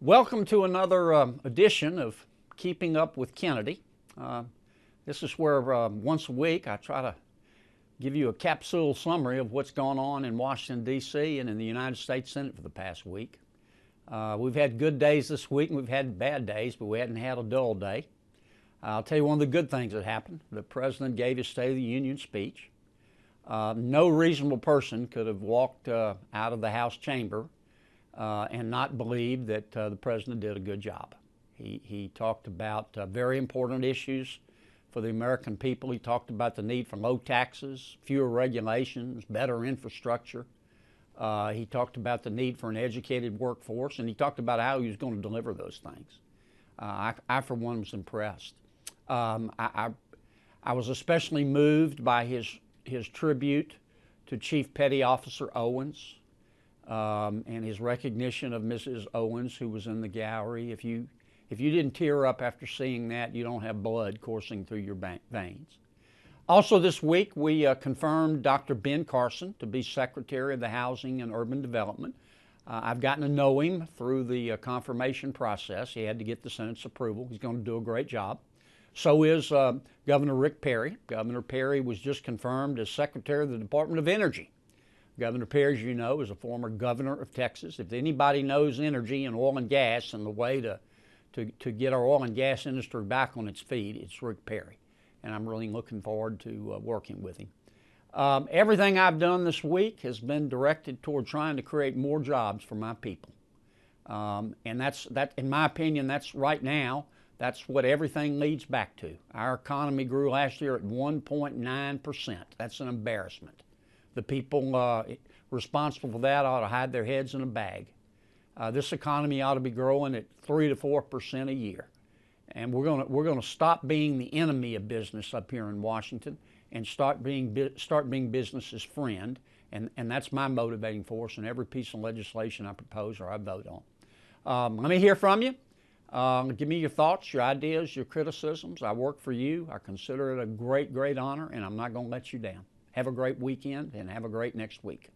Welcome to another edition of Keeping Up with Kennedy. This is where once a week I try to give you a capsule summary of what's gone on in Washington, D.C. and in the United States Senate for the past week. We've had good days this week and we've had bad days, but we hadn't had a dull day. I'll tell you one of the good things that happened. The President gave his State of the Union speech. No reasonable person could have walked out of the House chamber and not believe that the President did a good job. He talked about very important issues for the American people. He talked about the need for low taxes, fewer regulations, better infrastructure. He talked about the need for an educated workforce, and he talked about how he was going to deliver those things. I for one, was impressed. I was especially moved by his tribute to Chief Petty Officer Owens and his recognition of Mrs. Owens, who was in the gallery. If you didn't tear up after seeing that, you don't have blood coursing through your veins. Also this week, we confirmed Dr. Ben Carson to be Secretary of the Housing and Urban Development. I've gotten to know him through the confirmation process. He had to get the Senate's approval. He's going to do a great job. So is Governor Rick Perry. Governor Perry was just confirmed as Secretary of the Department of Energy. Governor Perry, as you know, is a former governor of Texas. If anybody knows energy and oil and gas and the way to get our oil and gas industry back on its feet, it's Rick Perry. And I'm really looking forward to working with him. Everything I've done this week has been directed toward trying to create more jobs for my people. And that's, in my opinion, that's right now, that's what everything leads back to. Our economy grew last year at 1.9%. That's an embarrassment. The people responsible for that ought to hide their heads in a bag. This economy ought to be growing at 3 to 4% a year. And we're going to stop being the enemy of business up here in Washington and start being business's friend. And that's my motivating force in every piece of legislation I propose or I vote on. Let me hear from you. Give me your thoughts, your ideas, your criticisms. I work for you. I consider it a great, great honor, and I'm not going to let you down. Have a great weekend and have a great next week.